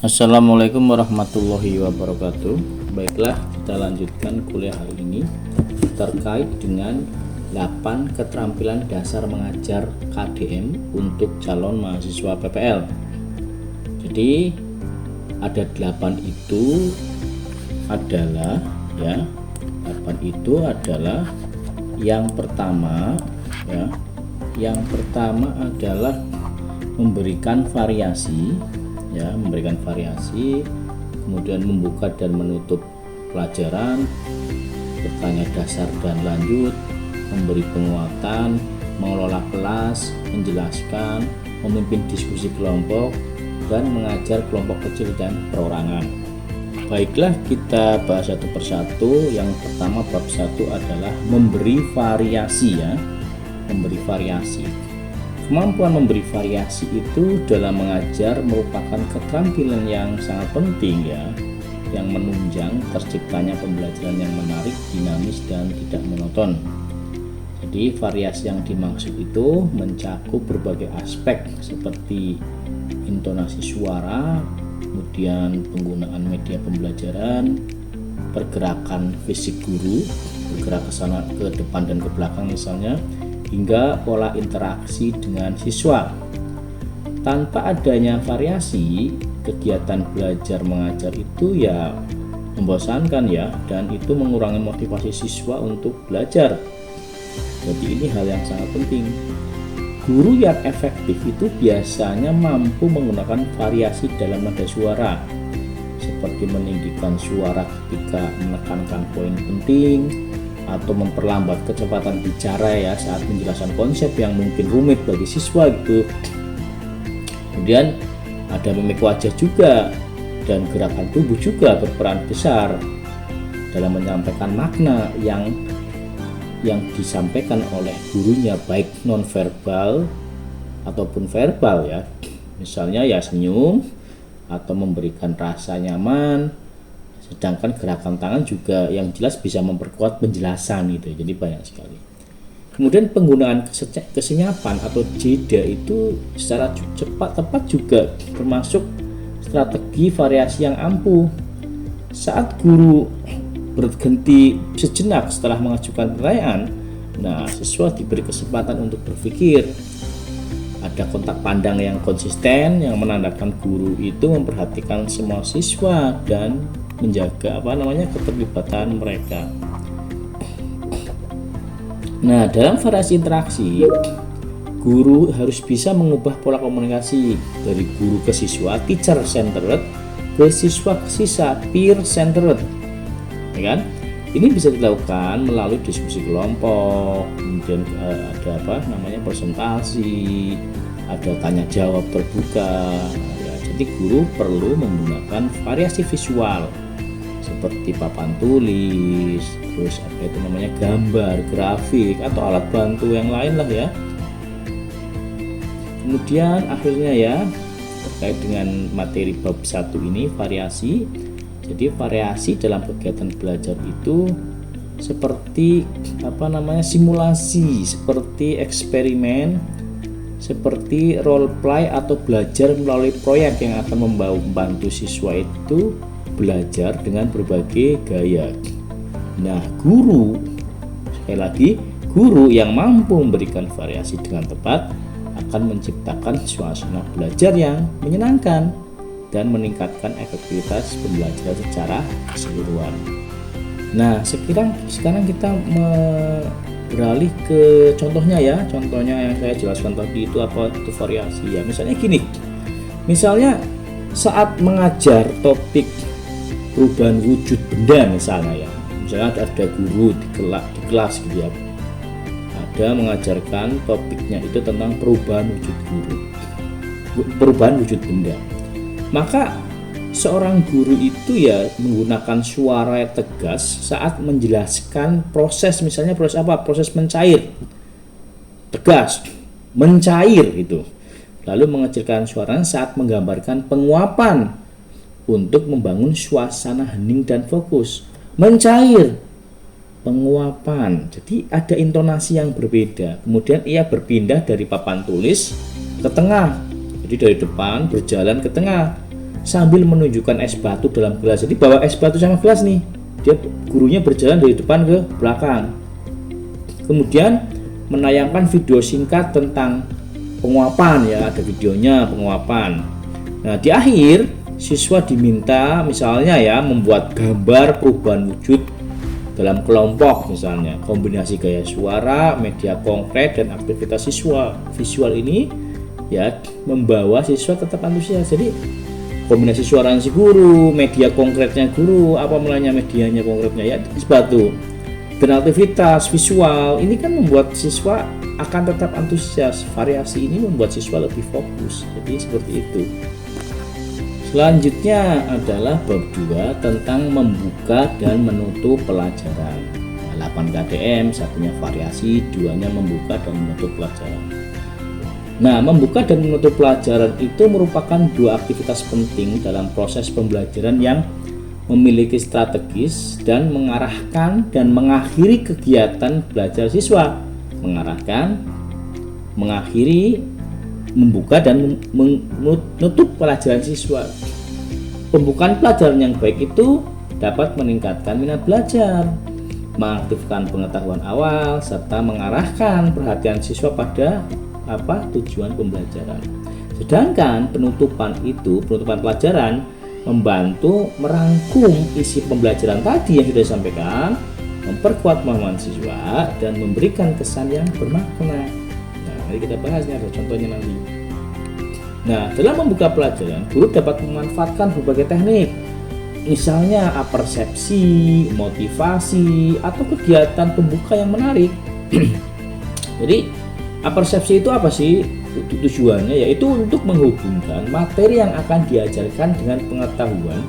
Assalamualaikum warahmatullahi wabarakatuh. Baiklah, kita lanjutkan kuliah hari ini terkait dengan 8 keterampilan dasar mengajar KDM untuk calon mahasiswa PPL. Jadi ada 8 itu adalah yang pertama adalah memberikan variasi, kemudian membuka dan menutup pelajaran, bertanya dasar dan lanjut, memberi penguatan, mengelola kelas, menjelaskan, memimpin diskusi kelompok, dan mengajar kelompok kecil dan perorangan. Baiklah, kita bahas satu persatu. Yang pertama, bab 1 adalah memberi variasi, memberi variasi. Kemampuan memberi variasi itu dalam mengajar merupakan keterampilan yang sangat penting, yang menunjang terciptanya pembelajaran yang menarik, dinamis, dan tidak monoton. Jadi variasi yang dimaksud itu mencakup berbagai aspek seperti intonasi suara, kemudian penggunaan media pembelajaran, pergerakan fisik guru, bergerak ke sana ke depan dan ke belakang misalnya, hingga pola interaksi dengan siswa. Tanpa adanya variasi, kegiatan belajar mengajar itu membosankan, dan itu mengurangi motivasi siswa untuk belajar. Jadi ini hal yang sangat penting. Guru yang efektif itu biasanya mampu menggunakan variasi dalam nada suara, seperti meninggikan suara ketika menekankan poin penting, atau memperlambat kecepatan bicara saat menjelaskan konsep yang mungkin rumit bagi siswa gitu. Kemudian ada mimik wajah juga, dan gerakan tubuh juga berperan besar dalam menyampaikan makna yang disampaikan oleh gurunya, baik nonverbal ataupun verbal Misalnya senyum atau memberikan rasa nyaman. Sedangkan gerakan tangan juga yang jelas bisa memperkuat penjelasan jadi banyak sekali. Kemudian penggunaan kesenyapan atau jeda itu secara tepat juga termasuk strategi variasi yang ampuh. Saat guru berhenti sejenak setelah mengajukan pertanyaan, siswa diberi kesempatan untuk berpikir. Ada kontak pandang yang konsisten yang menandakan guru itu memperhatikan semua siswa dan menjaga keterlibatan mereka. Dalam variasi interaksi, guru harus bisa mengubah pola komunikasi dari guru ke siswa, teacher centered, ke siswa ke siswa, peer centered. Ini bisa dilakukan melalui diskusi kelompok, kemudian ada presentasi, ada tanya jawab terbuka. Jadi guru perlu menggunakan variasi visual seperti papan tulis, terus gambar, grafik, atau alat bantu yang lain Kemudian akhirnya terkait dengan materi bab 1 ini, variasi. Jadi variasi dalam kegiatan belajar itu seperti simulasi, seperti eksperimen, seperti role play atau belajar melalui proyek yang akan membantu siswa itu belajar dengan berbagai gaya. Guru yang mampu memberikan variasi dengan tepat akan menciptakan suasana belajar yang menyenangkan dan meningkatkan efektivitas pembelajaran secara keseluruhan. Sekarang kita beralih ke contohnya yang saya jelaskan tadi itu variasi misalnya saat mengajar topik perubahan wujud benda misalnya ada guru di kelas ada mengajarkan topiknya itu tentang perubahan wujud benda, maka seorang guru itu menggunakan suara tegas saat menjelaskan proses mencair, tegas, mencair itu. Lalu mengecilkan suara saat menggambarkan penguapan untuk membangun suasana hening dan fokus. Mencair, penguapan. Jadi ada intonasi yang berbeda. Kemudian ia berpindah dari papan tulis ke tengah. Jadi dari depan berjalan ke tengah. sambil menunjukkan es batu dalam gelas. Jadi bawa es batu sama gelas nih, dia gurunya berjalan dari depan ke belakang. Kemudian menayangkan video singkat tentang penguapan, ya ada videonya penguapan. Nah di akhir siswa diminta misalnya ya membuat gambar perubahan wujud dalam kelompok, misalnya kombinasi gaya suara, media konkret, dan aktivitas siswa. Visual ini ya membawa siswa tetap antusias. Jadi kombinasi suaranya si guru, media konkretnya guru, apa mulanya medianya konkretnya ya sepatu, dan aktivitas visual ini kan membuat siswa akan tetap antusias. Variasi ini membuat siswa lebih fokus. Jadi seperti itu. Selanjutnya adalah bab 2 tentang membuka dan menutup pelajaran. 8 KDM, satunya variasi, 2-nya membuka dan menutup pelajaran. Nah, membuka dan menutup pelajaran itu merupakan 2 aktivitas penting dalam proses pembelajaran yang memiliki strategis dan mengarahkan dan mengakhiri kegiatan belajar siswa. Mengarahkan, mengakhiri, membuka dan menutup pelajaran siswa. Pembukaan pelajaran yang baik itu dapat meningkatkan minat belajar, mengaktifkan pengetahuan awal, serta mengarahkan perhatian siswa pada tujuan pembelajaran. Sedangkan penutupan pelajaran membantu merangkum isi pembelajaran tadi yang sudah disampaikan, memperkuat pemahaman siswa, dan memberikan kesan yang bermakna. Nah, mari kita bahasnya, ada contohnya nanti. Nah, dalam membuka pelajaran, guru dapat memanfaatkan berbagai teknik, misalnya apersepsi, motivasi, atau kegiatan pembuka yang menarik. Jadi, apersepsi itu apa sih? Tujuannya yaitu untuk menghubungkan materi yang akan diajarkan dengan pengetahuan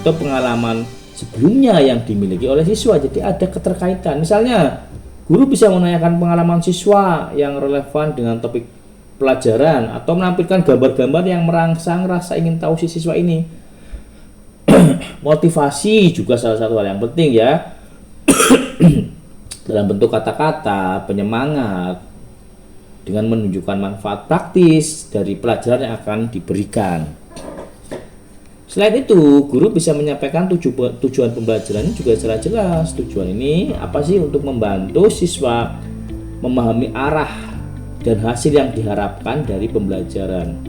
atau pengalaman sebelumnya yang dimiliki oleh siswa. Jadi ada keterkaitan. Misalnya, guru bisa menanyakan pengalaman siswa yang relevan dengan topik pelajaran atau menampilkan gambar-gambar yang merangsang rasa ingin tahu si siswa ini. Motivasi juga salah satu hal yang penting ya. Dalam bentuk kata-kata, penyemangat, dengan menunjukkan manfaat praktis dari pelajaran yang akan diberikan. Selain itu, guru bisa menyampaikan tujuan pembelajaran juga secara jelas. Tujuan ini apa sih? Untuk membantu siswa memahami arah dan hasil yang diharapkan dari pembelajaran.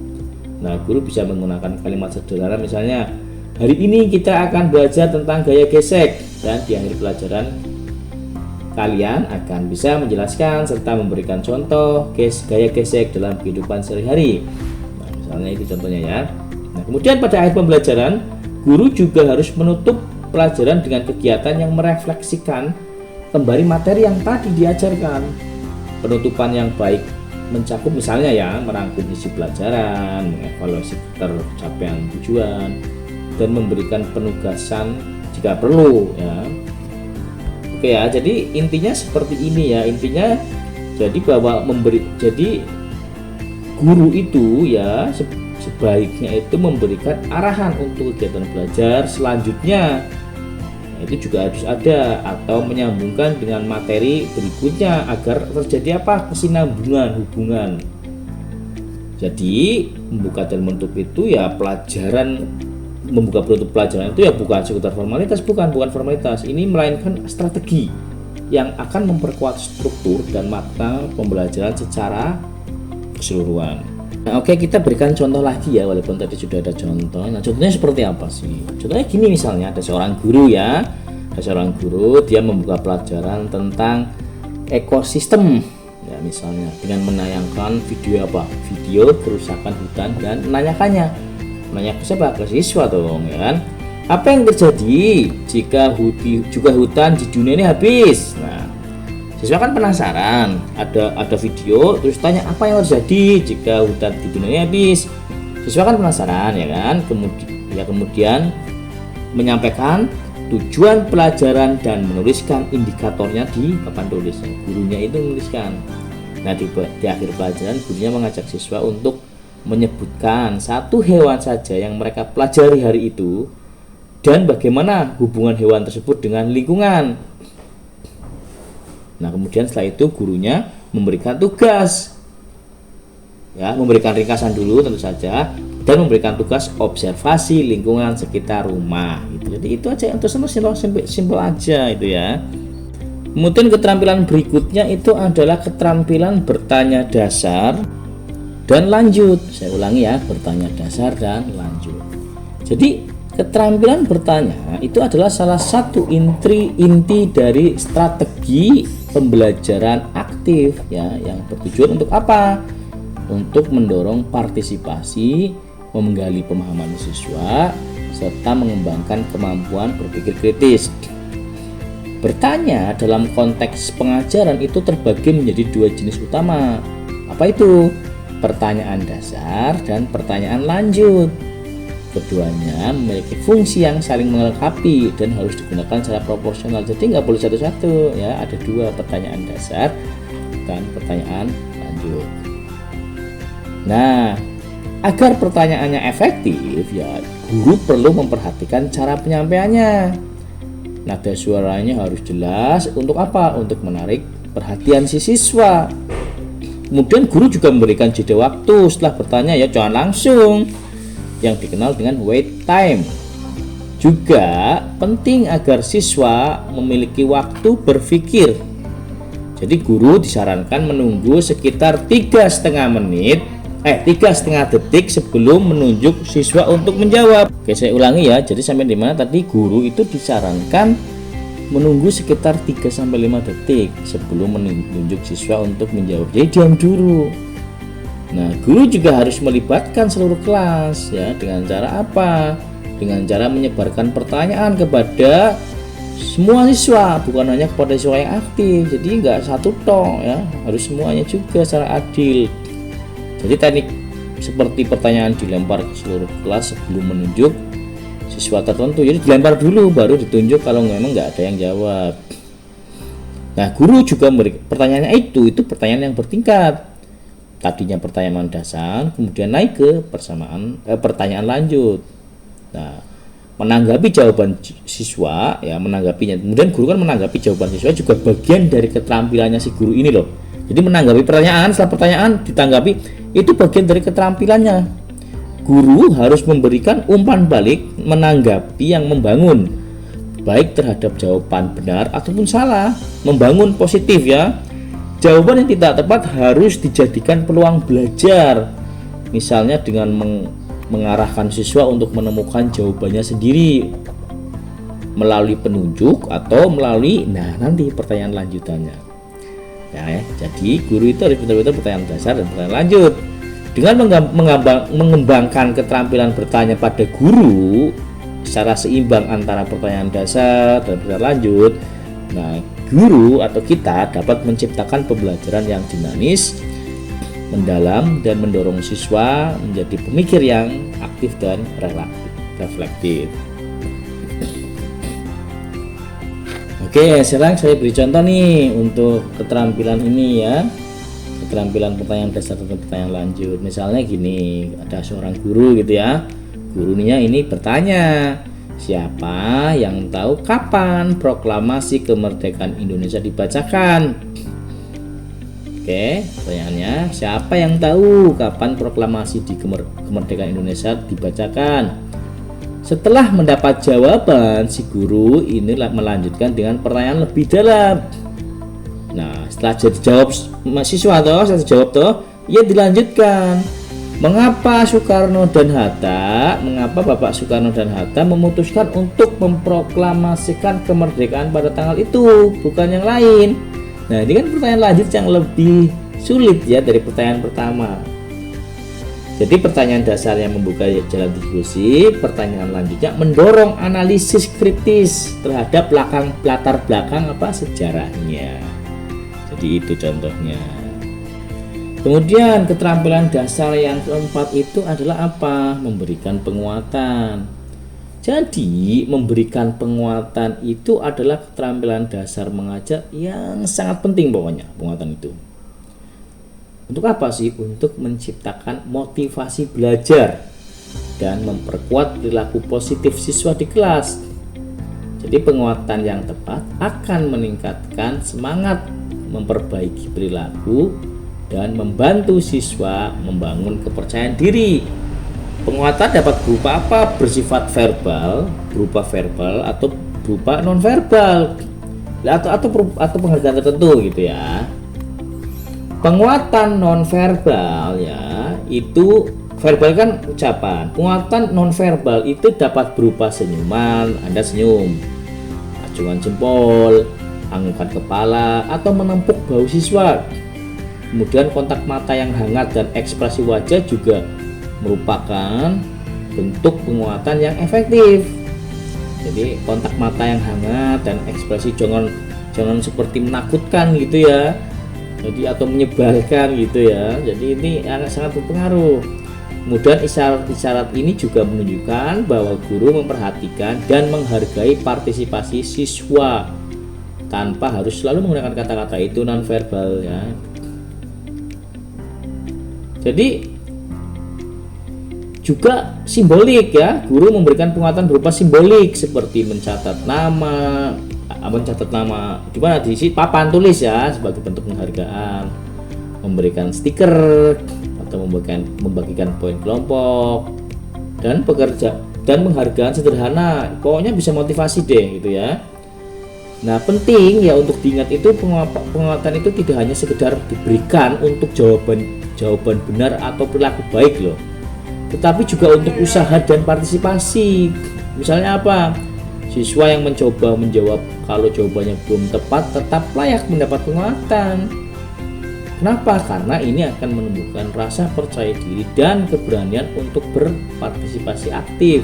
Nah, guru bisa menggunakan kalimat sederhana, misalnya, hari ini kita akan belajar tentang gaya gesek, dan di akhir pelajaran kalian akan bisa menjelaskan serta memberikan contoh gaya gesek dalam kehidupan sehari-hari. Nah, misalnya itu contohnya ya. Nah, kemudian pada akhir pembelajaran, guru juga harus menutup pelajaran dengan kegiatan yang merefleksikan kembali materi yang tadi diajarkan. Penutupan yang baik mencakup misalnya ya, merangkum isi pelajaran, mengevaluasi tercapaian tujuan, dan memberikan penugasan jika perlu ya. Oke ya, jadi intinya seperti ini ya. Intinya jadi bahwa jadi guru itu ya sebaiknya itu memberikan arahan untuk kegiatan belajar selanjutnya. Nah, itu juga harus ada atau menyambungkan dengan materi berikutnya agar terjadi kesinambungan hubungan. Jadi membuka dan menutup itu ya membuka penutup pelajaran itu ya bukan sekedar formalitas, bukan formalitas. Ini melainkan strategi yang akan memperkuat struktur dan makna pembelajaran secara keseluruhan. Nah, oke, kita berikan contoh lagi ya, walaupun tadi sudah ada contoh. Nah, contohnya seperti apa sih? Contohnya gini, misalnya ada seorang guru ya. Ada seorang guru, dia membuka pelajaran tentang ekosistem. Ya, misalnya dengan menayangkan video kerusakan hutan dan menanyakannya. Menanyakan siapa? Ke siswa dong, ya kan? Apa yang terjadi jika hutan di dunia ini habis? Nah, siswa kan penasaran, ada video terus tanya apa yang terjadi jika hutan di dunia ini habis. Siswa kan penasaran ya kan, kemudian menyampaikan tujuan pelajaran dan menuliskan indikatornya di papan tulis. Gurunya itu menuliskan. Nah, di akhir pelajaran gurunya mengajak siswa untuk menyebutkan satu hewan saja yang mereka pelajari hari itu dan bagaimana hubungan hewan tersebut dengan lingkungan. Nah, kemudian setelah itu gurunya memberikan tugas. ya, memberikan ringkasan dulu tentu saja, dan memberikan tugas observasi lingkungan sekitar rumah gitu. Jadi itu aja, untuk simpel aja itu ya. Kemudian keterampilan berikutnya itu adalah keterampilan bertanya dasar dan lanjut. Saya ulangi ya, bertanya dasar dan lanjut. Jadi keterampilan bertanya itu adalah salah satu inti dari strategi pembelajaran aktif ya, yang bertujuan untuk apa? Untuk mendorong partisipasi, menggali pemahaman siswa, serta mengembangkan kemampuan berpikir kritis. Bertanya dalam konteks pengajaran itu terbagi menjadi dua jenis utama. Apa itu? Pertanyaan dasar dan pertanyaan lanjut. Keduanya memiliki fungsi yang saling melengkapi dan harus digunakan secara proporsional. Jadi nggak boleh satu-satu ya, ada dua, pertanyaan dasar dan pertanyaan lanjut. Nah, agar pertanyaannya efektif ya, guru perlu memperhatikan cara penyampaiannya. Nada suaranya harus jelas. Untuk apa? Untuk menarik perhatian si siswa. Kemudian guru juga memberikan jeda waktu setelah bertanya ya, jangan langsung, yang dikenal dengan wait time. Juga penting agar siswa memiliki waktu berpikir. Jadi guru disarankan menunggu sekitar 3,5 detik sebelum menunjuk siswa untuk menjawab. Oke, saya ulangi ya. Jadi sampai di mana tadi? Guru itu disarankan menunggu sekitar 3-5 detik sebelum menunjuk siswa untuk menjawab. Jadi diam dulu. Nah, guru juga harus melibatkan seluruh kelas ya, dengan cara apa? Dengan cara menyebarkan pertanyaan kepada semua siswa, bukan hanya kepada siswa yang aktif. Jadi nggak satu tok ya, harus semuanya juga secara adil. Jadi teknik seperti pertanyaan dilempar ke seluruh kelas sebelum menunjuk siswa tertentu. Jadi dilempar dulu baru ditunjuk kalau memang nggak ada yang jawab. Nah, guru juga memberi pertanyaannya itu pertanyaan yang bertingkat. Tadinya pertanyaan dasar, kemudian naik ke pertanyaan lanjut. Nah, menanggapi jawaban siswa ya, menanggapinya. Kemudian guru kan menanggapi jawaban siswa juga bagian dari keterampilannya si guru ini loh. Jadi menanggapi pertanyaan, setelah pertanyaan ditanggapi, itu bagian dari keterampilannya. Guru harus memberikan umpan balik, menanggapi yang membangun, baik terhadap jawaban benar ataupun salah, membangun positif ya. Jawaban yang tidak tepat harus dijadikan peluang belajar, misalnya dengan mengarahkan siswa untuk menemukan jawabannya sendiri melalui penunjuk atau melalui nanti pertanyaan lanjutannya ya. Jadi guru itu harus betul-betul pertanyaan dasar dan pertanyaan lanjut. Dengan mengembangkan keterampilan bertanya pada guru secara seimbang antara pertanyaan dasar dan pertanyaan lanjut, nah guru atau kita dapat menciptakan pembelajaran yang dinamis, mendalam, dan mendorong siswa menjadi pemikir yang aktif dan reflektif. Oke, sekarang saya beri contoh nih untuk keterampilan ini ya, keterampilan pertanyaan dasar dan pertanyaan lanjut. Misalnya gini, ada seorang guru gitu ya, gurunya ini bertanya, siapa yang tahu kapan proklamasi kemerdekaan Indonesia dibacakan? Oke, pertanyaannya, siapa yang tahu kapan proklamasi di kemerdekaan Indonesia dibacakan? Setelah mendapat jawaban, si guru ini melanjutkan dengan pertanyaan lebih dalam. Nah, setelah dijawab mahasiswa saya jawab ya dilanjutkan. Mengapa Bapak Soekarno dan Hatta memutuskan untuk memproklamasikan kemerdekaan pada tanggal itu, bukan yang lain? Nah, ini kan pertanyaan lanjut yang lebih sulit ya dari pertanyaan pertama. Jadi pertanyaan dasar yang membuka jalan diskusi, pertanyaan lanjutnya mendorong analisis kritis terhadap latar belakang sejarahnya. Jadi itu contohnya. Kemudian keterampilan dasar yang keempat itu adalah apa? Memberikan penguatan. Jadi memberikan penguatan itu adalah keterampilan dasar mengajar yang sangat penting pokoknya, penguatan itu. Untuk apa sih? Untuk menciptakan motivasi belajar dan memperkuat perilaku positif siswa di kelas. Jadi penguatan yang tepat akan meningkatkan semangat, memperbaiki perilaku, dan membantu siswa membangun kepercayaan diri. Penguatan dapat berupa apa? Bersifat verbal, berupa verbal atau berupa non verbal, atau penghargaan tertentu gitu ya. Penguatan non verbal ya, itu verbal kan ucapan. Penguatan non verbal itu dapat berupa senyuman, Anda senyum, acungan jempol, anggukan kepala, atau menempuk bahu siswa. Kemudian kontak mata yang hangat dan ekspresi wajah juga merupakan bentuk penguatan yang efektif. Jadi kontak mata yang hangat dan ekspresi jangan seperti menakutkan gitu ya. Jadi atau menyebalkan gitu ya. Jadi ini sangat berpengaruh. Kemudian isyarat ini juga menunjukkan bahwa guru memperhatikan dan menghargai partisipasi siswa tanpa harus selalu menggunakan kata-kata itu non verbal ya. Jadi juga simbolik ya, guru memberikan penguatan berupa simbolik seperti mencatat nama di mana di papan tulis ya sebagai bentuk penghargaan, memberikan stiker atau membagikan poin kelompok dan penghargaan sederhana, pokoknya bisa motivasi deh gitu ya. Nah penting ya untuk diingat itu penguatan itu tidak hanya sekedar diberikan untuk jawaban benar atau perilaku baik loh, tetapi juga untuk usaha dan partisipasi. Misalnya apa? Siswa yang mencoba menjawab kalau jawabannya belum tepat tetap layak mendapat penguatan. Kenapa? Karena ini akan menumbuhkan rasa percaya diri dan keberanian untuk berpartisipasi aktif.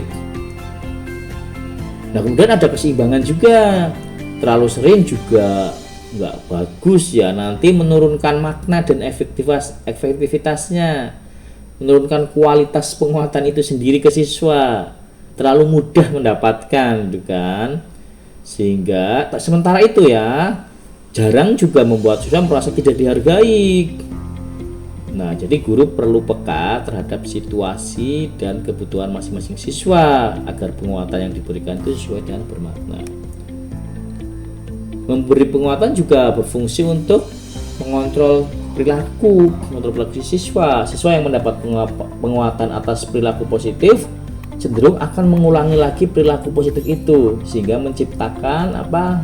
Nah kemudian ada keseimbangan juga. Terlalu sering juga nggak bagus ya, nanti menurunkan makna dan efektivitasnya, menurunkan kualitas penguatan itu sendiri ke siswa, terlalu mudah mendapatkan gitu kan, sehingga sementara itu ya jarang juga membuat siswa merasa tidak dihargai. Nah jadi guru perlu peka terhadap situasi dan kebutuhan masing-masing siswa agar penguatan yang diberikan itu sesuai dan bermakna. Memberi penguatan juga berfungsi untuk mengontrol perilaku siswa. Siswa yang mendapat penguatan atas perilaku positif cenderung akan mengulangi lagi perilaku positif itu sehingga menciptakan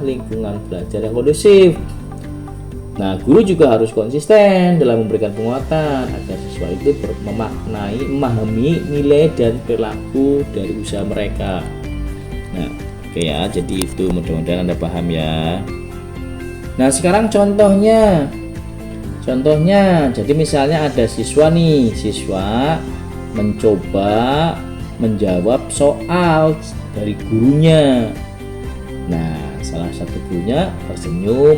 lingkungan belajar yang kondusif. Nah, guru juga harus konsisten dalam memberikan penguatan agar siswa itu memahami nilai dan perilaku dari usaha mereka. Nah, oke ya, jadi itu mudah-mudahan Anda paham ya. Nah, sekarang contohnya, jadi misalnya ada siswa mencoba menjawab soal dari gurunya. Nah, salah satu gurunya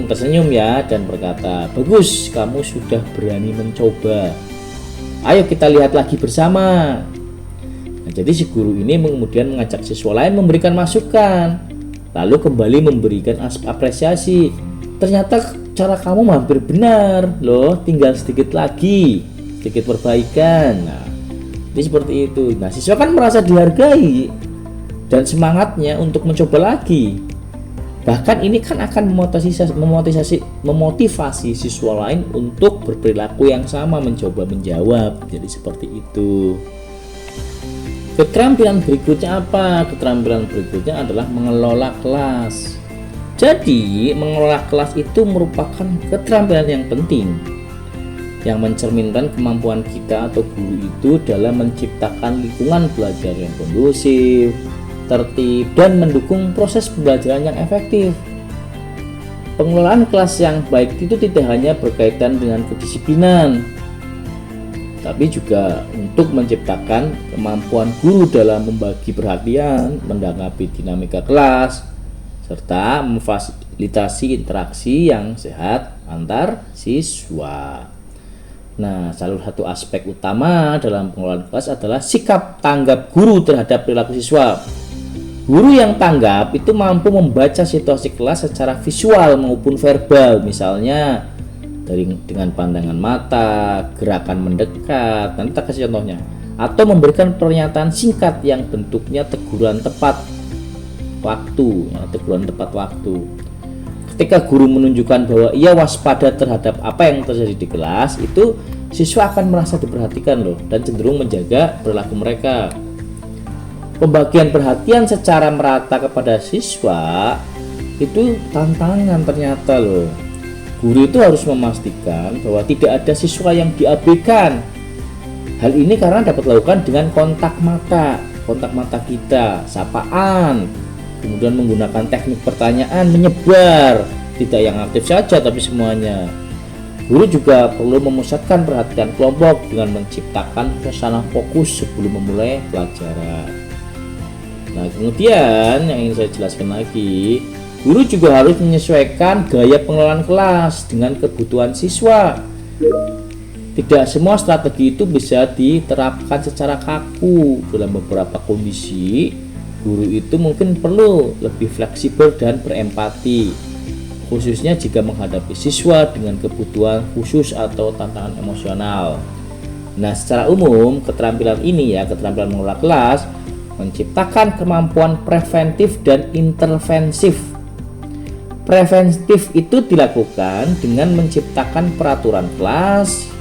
tersenyum ya dan berkata, "Bagus, kamu sudah berani mencoba. Ayo kita lihat lagi bersama." Nah, jadi si guru ini kemudian mengajak siswa lain memberikan masukan, lalu kembali memberikan apresiasi. "Ternyata cara kamu hampir benar loh, tinggal sedikit perbaikan." Nah, jadi seperti itu. Nah, siswa kan merasa dihargai dan semangatnya untuk mencoba lagi. Bahkan ini kan akan memotivasi siswa lain untuk berperilaku yang sama, mencoba menjawab. Jadi seperti itu. Keterampilan berikutnya apa? Keterampilan berikutnya adalah mengelola kelas. Jadi mengelola kelas itu merupakan keterampilan yang penting yang mencerminkan kemampuan kita atau guru itu dalam menciptakan lingkungan belajar yang kondusif, tertib, dan mendukung proses pembelajaran yang efektif. Pengelolaan kelas yang baik itu tidak hanya berkaitan dengan kedisiplinan, tapi juga untuk menciptakan kemampuan guru dalam membagi perhatian, menanggapi dinamika kelas, serta memfasilitasi interaksi yang sehat antar siswa. Nah, salah satu aspek utama dalam pengelolaan kelas adalah sikap tanggap guru terhadap perilaku siswa. Guru yang tanggap itu mampu membaca situasi kelas secara visual maupun verbal, misalnya dengan pandangan mata, gerakan mendekat, nanti kita kasih contohnya, atau memberikan pernyataan singkat yang bentuknya teguran tepat waktu. ketika guru menunjukkan bahwa ia waspada terhadap apa yang terjadi di kelas, itu siswa akan merasa diperhatikan loh, dan cenderung menjaga perilaku mereka. Pembagian perhatian secara merata kepada siswa itu tantangan ternyata loh. Guru itu harus memastikan bahwa tidak ada siswa yang diabaikan. Hal ini karena dapat dilakukan dengan kontak mata kita, sapaan, kemudian menggunakan teknik pertanyaan menyebar, tidak yang aktif saja tapi semuanya. Guru juga perlu memusatkan perhatian kelompok dengan menciptakan suasana fokus sebelum memulai pelajaran. Nah, kemudian yang ingin saya jelaskan lagi, guru juga harus menyesuaikan gaya pengelolaan kelas dengan kebutuhan siswa. Tidak semua strategi itu bisa diterapkan secara kaku. Dalam beberapa kondisi, guru itu mungkin perlu lebih fleksibel dan berempati, khususnya jika menghadapi siswa dengan kebutuhan khusus atau tantangan emosional. Nah, secara umum, keterampilan ini ya, keterampilan mengelola kelas, menciptakan kemampuan preventif dan intervensif. Preventif itu dilakukan dengan menciptakan peraturan kelas,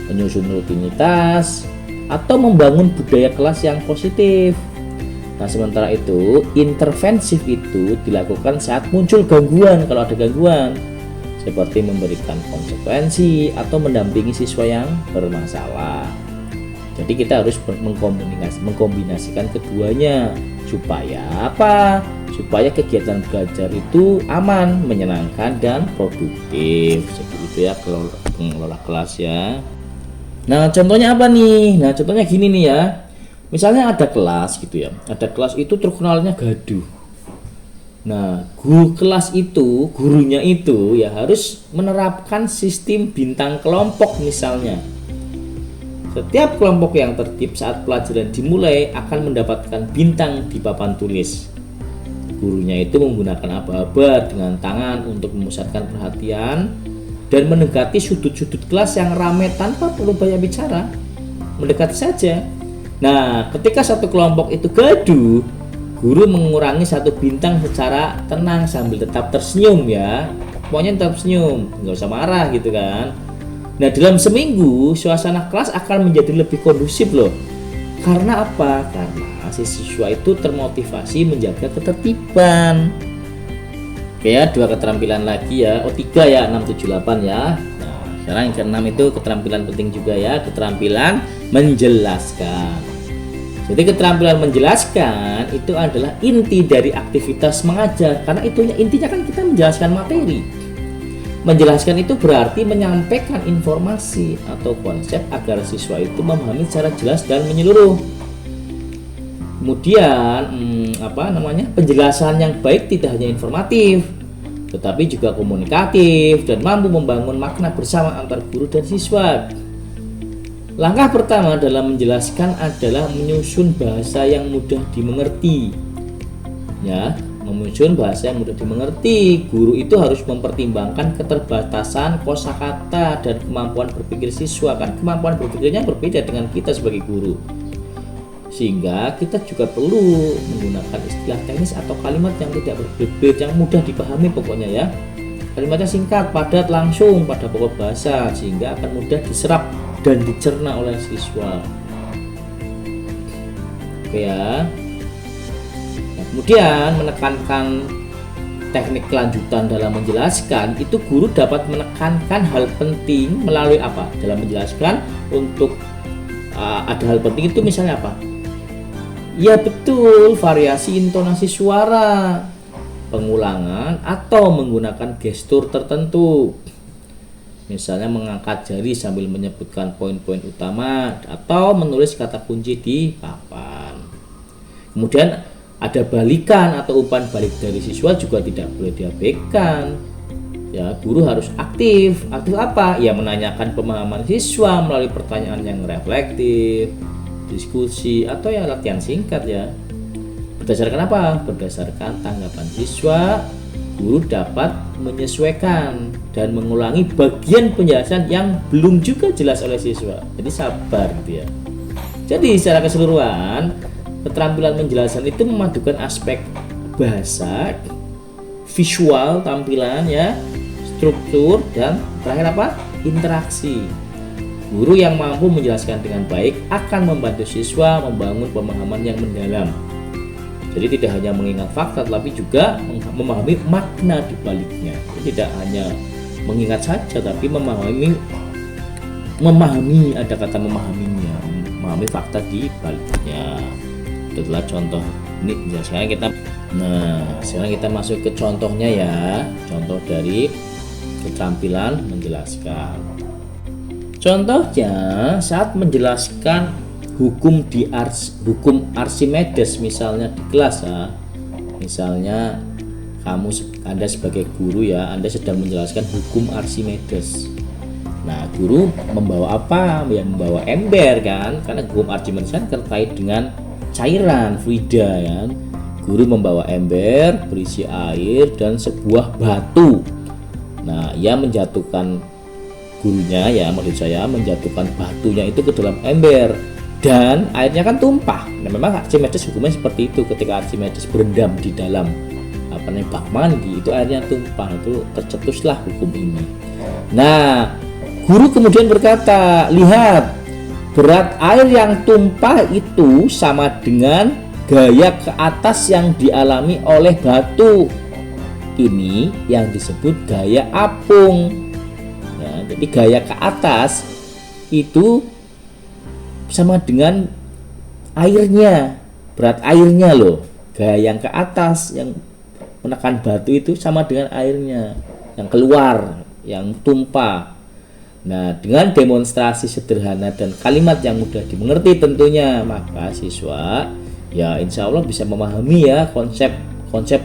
menyusun rutinitas, atau membangun budaya kelas yang positif. Nah, sementara itu intervensif itu dilakukan saat muncul gangguan, kalau ada gangguan, seperti memberikan konsekuensi atau mendampingi siswa yang bermasalah. Jadi kita harus mengkombinasikan keduanya. Supaya apa? Supaya kegiatan belajar itu aman, menyenangkan, dan produktif. Seperti itu ya pengelola kelas ya. Nah, contohnya apa nih? Nah, contohnya gini nih ya. Misalnya ada kelas gitu ya. Ada kelas itu terkenalnya gaduh. Nah, guru kelas itu, gurunya itu ya harus menerapkan sistem bintang kelompok misalnya. Setiap kelompok yang tertib saat pelajaran dimulai akan mendapatkan bintang di papan tulis. Gurunya itu menggunakan aba-aba dengan tangan untuk memusatkan perhatian dan mendekati sudut-sudut kelas yang ramai tanpa perlu banyak bicara. Mendekati saja. Nah, ketika satu kelompok itu gaduh, guru mengurangi satu bintang secara tenang sambil tetap tersenyum ya. Pokoknya tetap senyum, nggak usah marah gitu kan. Nah, dalam seminggu suasana kelas akan menjadi lebih kondusif loh. Karena apa? Karena si siswa itu termotivasi menjaga ketertiban. Oke ya, 2 keterampilan lagi ya. 3 ya, 6, 7, 8 ya. Nah, sekarang yang ke-6 itu keterampilan penting juga ya, keterampilan menjelaskan. Jadi keterampilan menjelaskan itu adalah inti dari aktivitas mengajar, karena intinya kan kita menjelaskan materi. Menjelaskan itu berarti menyampaikan informasi atau konsep agar siswa itu memahami secara jelas dan menyeluruh. Kemudian penjelasan yang baik tidak hanya informatif, tetapi juga komunikatif dan mampu membangun makna bersama antar guru dan siswa. Langkah pertama dalam menjelaskan adalah menyusun bahasa yang mudah dimengerti. Ya, menyusun bahasa yang mudah dimengerti. Guru itu harus mempertimbangkan keterbatasan kosakata dan kemampuan berpikir siswa, kan kemampuan berpikirnya berbeda dengan kita sebagai guru. Sehingga kita juga perlu menggunakan istilah teknis atau kalimat yang tidak berbelit, yang mudah dipahami pokoknya ya. Kalimatnya singkat, padat, langsung pada pokok bahasa, sehingga akan mudah diserap dan dicerna oleh siswa. Oke ya. Nah, kemudian menekankan teknik kelanjutan dalam menjelaskan, itu guru dapat menekankan hal penting melalui apa? Dalam menjelaskan untuk ada hal penting itu misalnya apa? Ya betul, variasi intonasi suara, pengulangan atau menggunakan gestur tertentu. Misalnya mengangkat jari sambil menyebutkan poin-poin utama atau menulis kata kunci di papan. Kemudian ada balikan atau umpan balik dari siswa juga tidak boleh diabaikan. Ya, guru harus aktif. Aktif apa? Ya menanyakan pemahaman siswa melalui pertanyaan yang reflektif, diskusi, atau ya latihan singkat ya. Berdasarkan apa? Berdasarkan tanggapan siswa, guru dapat menyesuaikan dan mengulangi bagian penjelasan yang belum juga jelas oleh siswa. Jadi sabar gitu ya. Jadi secara keseluruhan, keterampilan menjelaskan itu memadukan aspek bahasa, visual tampilan ya, struktur, dan terakhir apa? Interaksi. Guru yang mampu menjelaskan dengan baik akan membantu siswa membangun pemahaman yang mendalam. Jadi tidak hanya mengingat fakta, tapi juga memahami makna di baliknya. Jadi tidak hanya mengingat saja, tapi memahami, ada kata memahaminya, memahami fakta di baliknya. Itulah contoh ini. Sekarang kita masuk ke contohnya ya. Contoh dari keterampilan menjelaskan. Contohnya saat menjelaskan hukum Archimedes misalnya di kelas ya. Misalnya Anda sebagai guru ya, Anda sedang menjelaskan hukum Archimedes. Nah, guru membawa apa? Ya membawa ember kan, karena hukum Archimedes kan terkait dengan cairan fluida ya. Guru membawa ember berisi air dan sebuah batu. Nah, ia menjatuhkan gurunya ya, maksud saya menjatuhkan batunya itu ke dalam ember dan airnya kan tumpah. Nah, memang Archimedes hukumnya seperti itu. Ketika Archimedes berendam di dalam bak mandi, itu airnya tumpah, itu tercetuslah hukum ini. Nah, guru kemudian berkata, lihat, berat air yang tumpah itu sama dengan gaya ke atas yang dialami oleh batu. Ini yang disebut gaya apung. Jadi gaya ke atas itu sama dengan airnya, berat airnya loh. Gaya yang ke atas yang menekan batu itu sama dengan airnya yang keluar, yang tumpah. Nah, dengan demonstrasi sederhana dan kalimat yang mudah dimengerti tentunya, maka siswa ya insya Allah bisa memahami ya konsep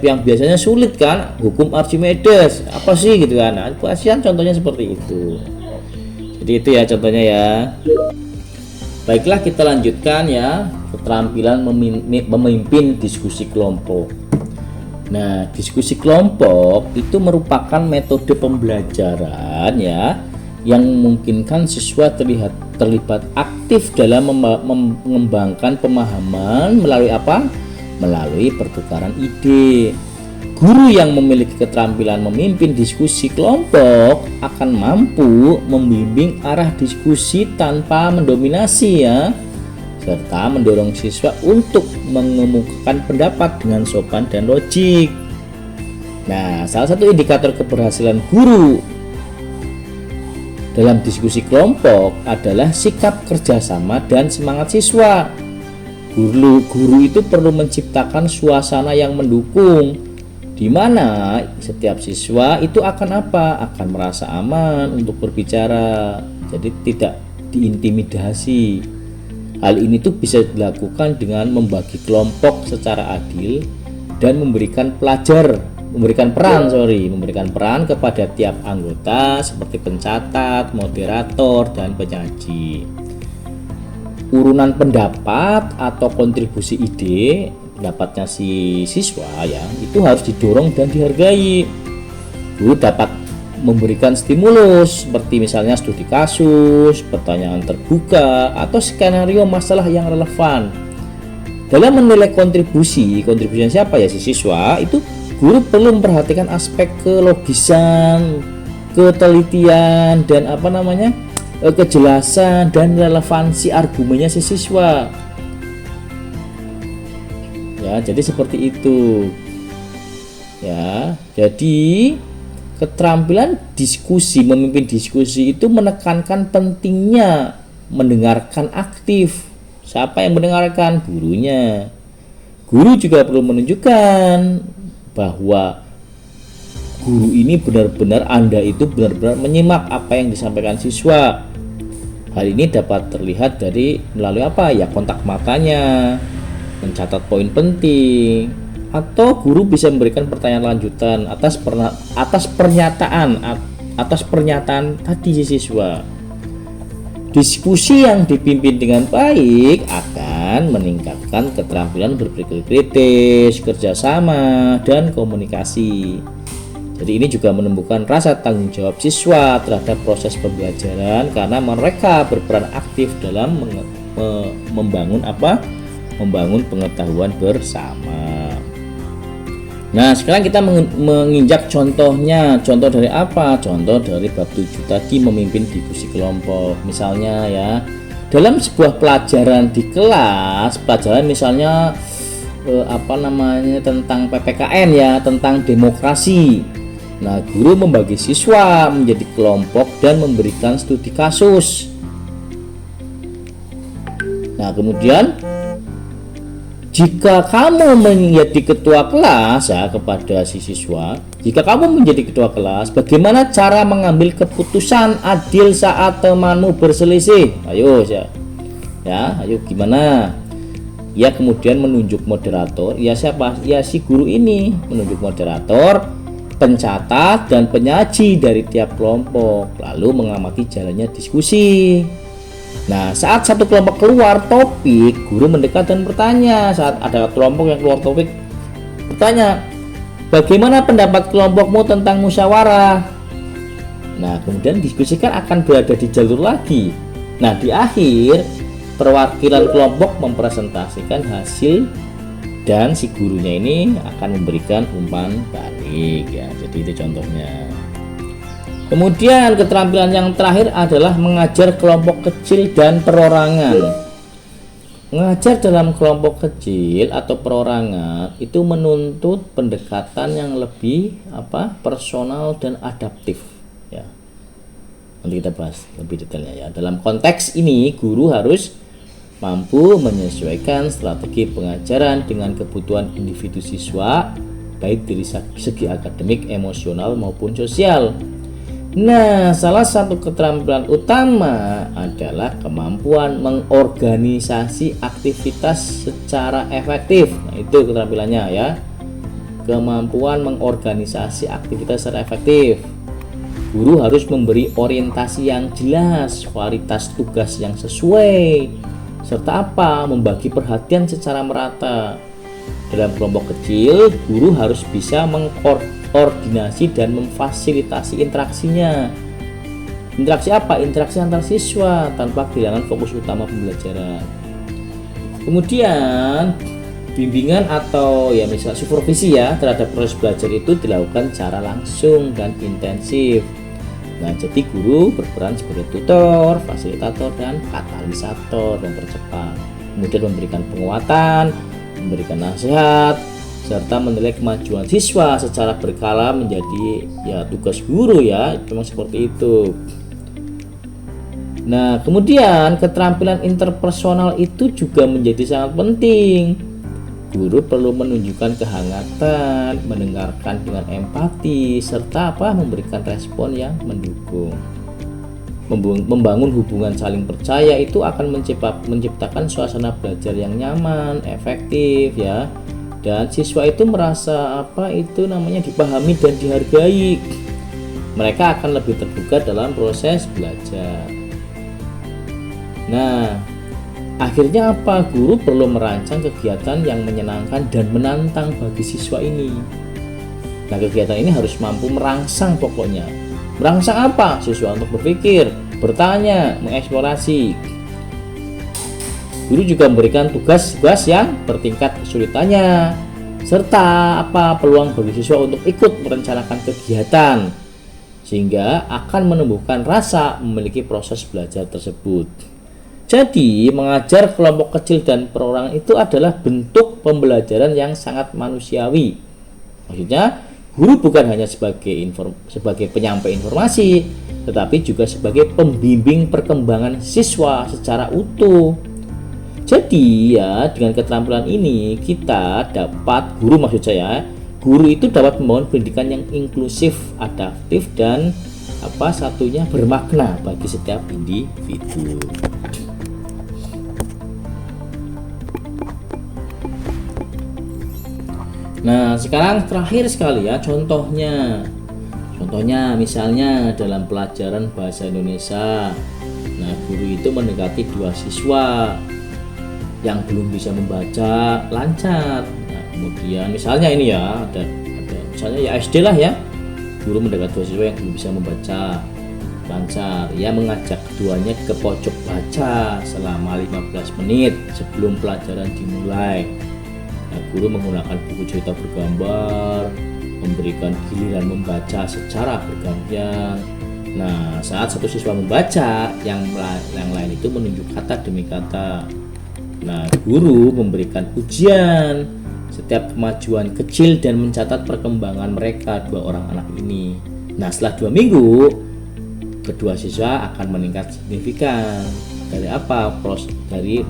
yang biasanya sulit kan, hukum Archimedes apa sih gitu kan. Nah, kasihan contohnya seperti itu. Jadi itu ya contohnya ya. Baiklah, kita lanjutkan ya, keterampilan memimpin diskusi kelompok. Nah, diskusi kelompok itu merupakan metode pembelajaran ya yang memungkinkan siswa terlibat aktif dalam mengembangkan pemahaman melalui apa? Melalui pertukaran ide. Guru yang memiliki keterampilan memimpin diskusi kelompok akan mampu membimbing arah diskusi tanpa mendominasi ya, serta mendorong siswa untuk mengemukakan pendapat dengan sopan dan logik. Nah, salah satu indikator keberhasilan guru dalam diskusi kelompok adalah sikap kerjasama dan semangat siswa. Guru itu perlu menciptakan suasana yang mendukung, di mana setiap siswa itu akan apa? Akan merasa aman untuk berbicara, jadi tidak diintimidasi. Hal ini tuh bisa dilakukan dengan membagi kelompok secara adil dan memberikan peran kepada tiap anggota seperti pencatat, moderator, dan penyaji. Urunan pendapat atau kontribusi ide pendapatnya si siswa ya itu harus didorong dan dihargai. Guru dapat memberikan stimulus seperti misalnya studi kasus, pertanyaan terbuka, atau skenario masalah yang relevan. Dalam menilai kontribusinya siapa ya si siswa, itu guru perlu memperhatikan aspek kelogisan, ketelitian, dan kejelasan dan relevansi argumennya si siswa. Ya, jadi seperti itu. Ya, jadi keterampilan memimpin diskusi itu menekankan pentingnya mendengarkan aktif. Siapa yang mendengarkan? Gurunya. Guru juga perlu menunjukkan bahwa Anda itu benar-benar menyimak apa yang disampaikan siswa. Hal ini dapat terlihat melalui apa ya, kontak matanya, mencatat poin penting, atau guru bisa memberikan pertanyaan lanjutan atas pernyataan tadi siswa. Diskusi yang dipimpin dengan baik akan meningkatkan keterampilan berpikir kritis, kerjasama, dan komunikasi. Jadi ini juga menumbuhkan rasa tanggung jawab siswa terhadap proses pembelajaran karena mereka berperan aktif dalam membangun pengetahuan bersama. Nah, sekarang kita menginjak contohnya. Contoh dari apa? Contoh dari bab 7 tadi, memimpin diskusi kelompok. Misalnya ya, dalam sebuah pelajaran di kelas, pelajaran misalnya tentang PPKN ya, tentang demokrasi. Nah, guru membagi siswa menjadi kelompok dan memberikan studi kasus. Nah, kemudian jika kamu menjadi ketua kelas ya, kepada si siswa, jika kamu menjadi ketua kelas, bagaimana cara mengambil keputusan adil saat temanmu berselisih? Ayo ayo gimana? Ya, kemudian menunjuk moderator. Ya, siapa? Ya, si guru ini menunjuk moderator, pencatat dan penyaji dari tiap kelompok, lalu mengamati jalannya diskusi. Nah, saat satu kelompok keluar topik, guru mendekat dan bertanya. Saat ada kelompok yang keluar topik, bertanya, bagaimana pendapat kelompokmu tentang musyawarah? Nah, kemudian diskusikan akan berada di jalur lagi. Nah, di akhir, perwakilan kelompok mempresentasikan hasil dan si gurunya ini akan memberikan umpan balik ya. Jadi itu contohnya. Kemudian keterampilan yang terakhir adalah mengajar kelompok kecil dan perorangan. Mengajar dalam kelompok kecil atau perorangan itu menuntut pendekatan yang lebih personal dan adaptif ya. Nanti kita bahas lebih detailnya ya. Dalam konteks ini, guru harus mampu menyesuaikan strategi pengajaran dengan kebutuhan individu siswa, baik dari segi akademik, emosional maupun sosial. Nah, salah satu keterampilan utama adalah kemampuan mengorganisasi aktivitas secara efektif. Nah, itu keterampilannya ya. Kemampuan mengorganisasi aktivitas secara efektif. Guru harus memberi orientasi yang jelas, kualitas tugas yang sesuai, serta membagi perhatian secara merata. Dalam kelompok kecil, guru harus bisa mengkoordinasi dan memfasilitasi interaksinya. Interaksi apa? Interaksi antar siswa tanpa kehilangan fokus utama pembelajaran. Kemudian bimbingan atau ya misalnya supervisi ya terhadap proses belajar itu dilakukan secara langsung dan intensif. Nah, jadi guru berperan sebagai tutor, fasilitator, dan katalisator mempercepat. Kemudian memberikan penguatan, memberikan nasihat, serta menilai kemajuan siswa secara berkala menjadi ya tugas guru ya, memang seperti itu. Nah, kemudian keterampilan interpersonal itu juga menjadi sangat penting. Guru perlu menunjukkan kehangatan, mendengarkan dengan empati, serta memberikan respon yang mendukung. Membangun hubungan saling percaya itu akan menciptakan suasana belajar yang nyaman, efektif ya. Dan siswa itu merasa dipahami dan dihargai. Mereka akan lebih terbuka dalam proses belajar. Nah, akhirnya guru perlu merancang kegiatan yang menyenangkan dan menantang bagi siswa ini. Nah, kegiatan ini harus mampu merangsang pokoknya. Merangsang siswa untuk berpikir, bertanya, mengeksplorasi. Guru juga memberikan tugas-tugas yang bertingkat kesulitannya, serta peluang bagi siswa untuk ikut merencanakan kegiatan, sehingga akan menumbuhkan rasa memiliki proses belajar tersebut. Jadi, mengajar kelompok kecil dan perorangan itu adalah bentuk pembelajaran yang sangat manusiawi. Maksudnya, guru bukan hanya sebagai penyampai informasi, tetapi juga sebagai pembimbing perkembangan siswa secara utuh. Jadi, ya, dengan keterampilan ini guru itu dapat membangun pendidikan yang inklusif, adaptif, dan bermakna bagi setiap individu. Nah, sekarang terakhir sekali ya contohnya misalnya dalam pelajaran bahasa Indonesia. Nah, guru itu mendekati dua siswa yang belum bisa membaca lancar. Nah, kemudian misalnya ini ya ada misalnya ya SD lah ya, guru mendekat dua siswa yang belum bisa membaca lancar. Ia mengajak keduanya ke pojok baca selama 15 menit sebelum pelajaran dimulai. Nah, guru menggunakan buku cerita bergambar, memberikan giliran membaca secara bergantian. Nah, saat satu siswa membaca, yang lain itu menunjuk kata demi kata. Nah, guru memberikan ujian setiap kemajuan kecil dan mencatat perkembangan mereka, dua orang anak ini. Nah, setelah 2 minggu, kedua siswa akan meningkat signifikan. Dari apa? Dari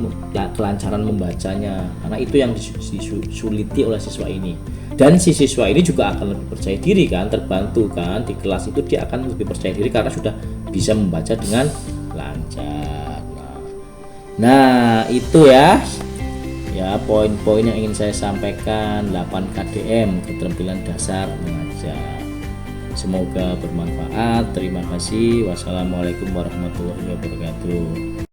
kelancaran membacanya, karena itu yang disuliti oleh siswa ini. Dan si siswa ini juga akan lebih percaya diri kan, terbantu kan, di kelas itu dia akan lebih percaya diri karena sudah bisa membaca dengan lancar. Nah itu ya poin-poin yang ingin saya sampaikan, 8 KDM, keterampilan dasar mengajar. Semoga bermanfaat. Terima kasih. Wassalamualaikum warahmatullahi wabarakatuh.